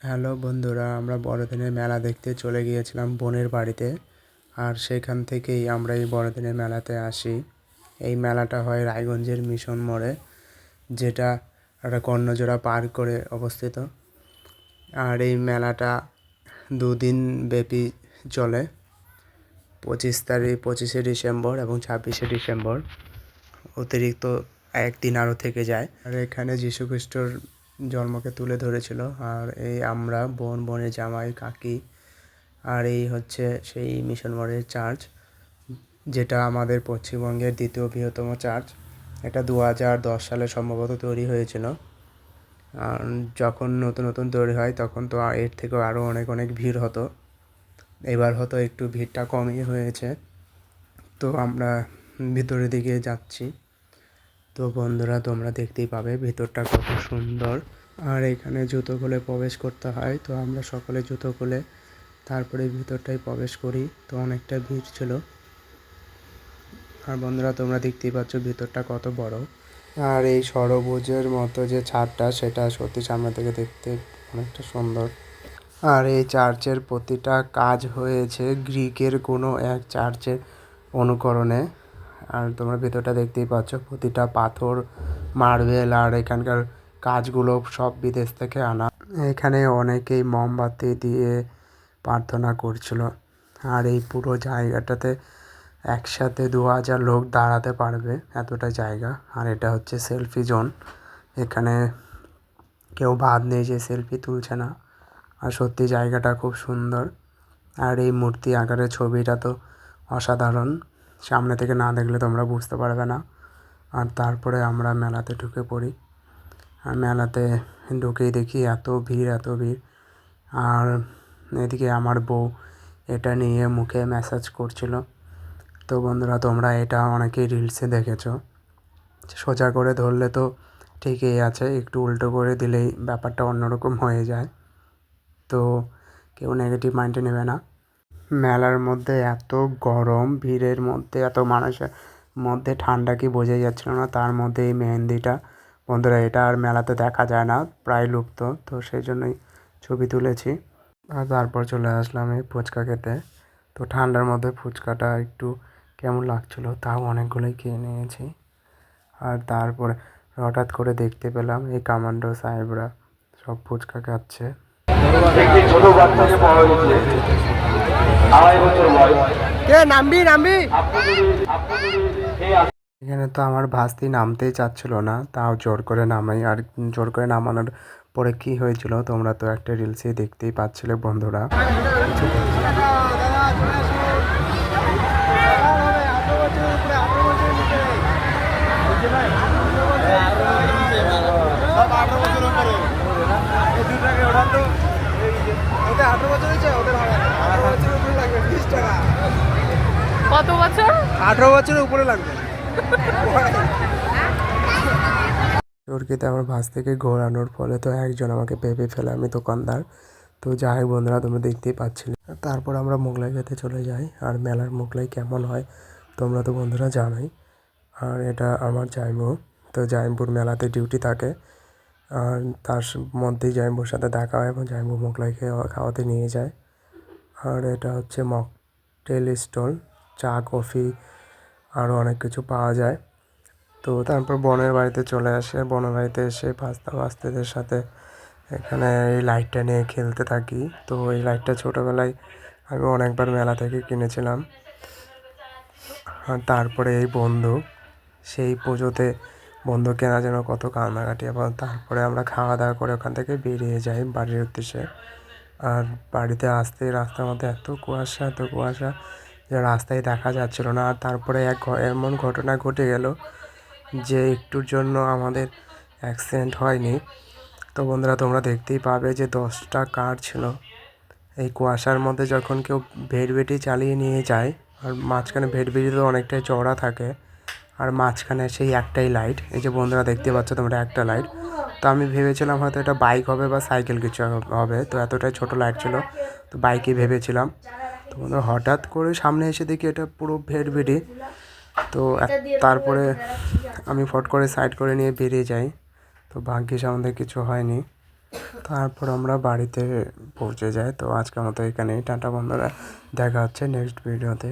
Hello বন্ধুরা, আমরা বড়দিনের মেলা দেখতে চলে গিয়েছিলাম বোনের বাড়িতে। আর সেখান থেকেই আমরা এই বড়দিনের মেলাতে আসি। এই মেলাটা হয় রায়গঞ্জের মিশন মোড়ে, যেটা একটা কর্ণজোড়া পার করে অবস্থিত। আর এই মেলাটা 2 দিন ব্যাপী চলে, 25শে ডিসেম্বর এবং 26শে ডিসেম্বর। অতিরিক্ত একদিন আরও থেকে যায়। আর এখানে যীশুখ্রিস্টর জন্মকে তুলে ধরেছিল। আর এই আমরা বোনের জামাই কাকি। আর এই হচ্ছে সেই মিশন মোড়ের চার্চ, যেটা আমাদের পশ্চিমবঙ্গের দ্বিতীয় বৃহত্তম চার্চ। এটা 2010 সালে সম্ভবত তৈরি হয়েছিল। আর যখন নতুন নতুন তৈরি হয় তখন তো এর থেকেও আরও অনেক ভিড় হতো। এবার হয়তো একটু ভিড়টা কমই হয়েছে। তো আমরা ভিতরের দিকে যাচ্ছি। তো বন্ধুরা, তোমরা দেখতেই পাবে ভিতরটা কত সুন্দর। আর এখানে জুতো খুলে প্রবেশ করতে হয়। তো আমরা সকলে জুতো খুলে তারপরে ভিতরটায় প্রবেশ করি। তো অনেকটা ভিড় ছিল। আর বন্ধুরা, তোমরা দেখতেই পাচ্ছ ভিতরটা কত বড়। আর এই সরবুজের মতো যে ছাদটা, সেটা সত্যি সামনে থেকে দেখতে অনেকটা সুন্দর। আর এই চার্চের প্রতিটা কাজ হয়েছে গ্রিকের কোনো এক চার্চের অনুকরণে। আর তোমরা ভিতরটা দেখতেই পাচ্ছ, প্রতিটা পাথর, মার্বেল আর এখানকার কাজগুলো সব বিদেশ থেকে আনা। এখানে অনেকেই মোমবাতি দিয়ে প্রার্থনা করছিল। আর এই পুরো জায়গাটাতে একসাথে 2000 লোক দাঁড়াতে পারবে, এতটা জায়গা। আর এটা হচ্ছে সেলফি জোন। এখানে কেউ বাদ নেই যে সেলফি তুলছে না। আর সত্যি জায়গাটা খুব সুন্দর। আর এই মূর্তি আকারের ছবিটা তো অসাধারণ, সামনে থেকে না দেখলে তোমরা বুঝতে পারবে না। আর তারপরে আমরা মেলাতে ঢুকে পড়ি। আর মেলাতে ঢুকেই দেখি এত ভিড়। আর এদিকে আমার বউ এটা নিয়ে মুখে ম্যাসাজ করছিল। তো বন্ধুরা, তোমরা এটা অনেকেই রিলসে দেখেছো। সোজা করে ধরলে তো ঠিকই আছে, একটু উল্টো করে দিলেই ব্যাপারটা অন্যরকম হয়ে যায়। তো কেউ নেগেটিভ মাইন্ডে নেবে না। মেলার মধ্যে এত গরম, ভিড়ের মধ্যে এত মানুষের মধ্যে ঠান্ডা কি বোঝাই যাচ্ছিল না। তার মধ্যে এই মেহেন্দিটা, বন্ধুরা, এটা আর মেলাতে দেখা যায় না, প্রায় লুপ্ত। তো সেই জন্যই ছবি তুলেছি। আর তারপর চলে আসলাম এই ফুচকা খেতে। তো ঠান্ডার মধ্যে ফুচকাটা একটু কেমন লাগছিলো, তাও অনেকগুলোই খেয়ে নিয়েছি। আর তারপরে হঠাৎ করে দেখতে পেলাম এই কামান্ডো সাহেবরা সব ফুচকা খাচ্ছে। এখানে তো আমার ভাস্তি নামতেই চাচ্ছিল না, তাও জোর করে নামাই। আর জোর করে নামানোর পরে কি হয়েছিল তোমরা তো একটা রিলসে দেখতেই পাচ্ছিলে বন্ধুরা। কত বছর? 18 বছরের উপরে লাগবে। চরকিতে আমার ভাস থেকে ঘোরানোর ফলে তো একজন আমাকে পেপে ফেলে, আমি দোকানদার। তো যাই বন্ধুরা, তোমরা দেখতেই পাচ্ছিলে। তারপর আমরা মোগলাই খেতে চলে যাই। আর মেলার মোগলাই কেমন হয় তোমরা তো বন্ধুরা জানোই। আর এটা আমার জাইম্বু। তো জাইম্বুর মেলাতে ডিউটি থাকে। আর তার মধ্যেই জাইম্বুর সাথে দেখা হয় এবং জাইম্বু মোগলাই খাওয়াতে নিয়ে যায়। আর এটা হচ্ছে মকটেল স্টল, চা কফি আরও অনেক কিছু পাওয়া যায়। তো তারপর বোনের বাড়িতে চলে আসে। বোনের বাড়িতে এসে ভাস্তাদের সাথে এখানে এই লাইটটা নিয়ে খেলতে থাকি। তো এই লাইটটা ছোটোবেলায় আমি অনেকবার মেলা থেকে কিনেছিলাম। আর তারপরে এই বন্দুক, সেই পুজোতে বন্দুক কেনার জন্য কত কান্নাকাটি। এবং তারপরে আমরা খাওয়া দাওয়া করে ওখান থেকে বেরিয়ে যাই বাড়ির উদ্দেশ্যে। আর বাড়িতে আসতেই রাস্তার মধ্যে এত কুয়াশা যে রাস্তায় দেখা যাচ্ছিল না। আর তারপরে এমন ঘটনা ঘটে গেল যে একটুর জন্য আমাদের অ্যাক্সিডেন্ট হয়নি। তো বন্ধুরা, তোমরা দেখতেই পাবে যে 10টা কার ছিল। এই কুয়াশার মধ্যে যখন কেউ ভেটভেটি চালিয়ে নিয়ে যায়, আর মাঝখানে ভেটভেটি তো অনেকটাই চওড়া থাকে, আর মাঝখানে সেই একটাই লাইট। এই যে বন্ধুরা দেখতে পাচ্ছ তোমরা, একটা লাইট। তো আমি ভেবেছিলাম হয়তো এটা বাইক হবে বা সাইকেল কিছু হবে। তো এতটাই ছোট লাইট ছিল, তো বাইকই ভেবেছিলাম। তো বন্ধুরা, হঠাৎ করে সামনে এসে দেখি এটা পুরো ভেটভেটি। তো তারপরে আমি ফট করে সাইড করে নিয়ে বেরিয়ে যাই। তো ভাগ্যিস আমাদের কিছু হয়নি। তারপর আমরা বাড়িতে পৌঁছে যাই। তো আজকের মতো এখানেই টাটা বন্ধুরা, দেখা হচ্ছে নেক্সট ভিডিওতে।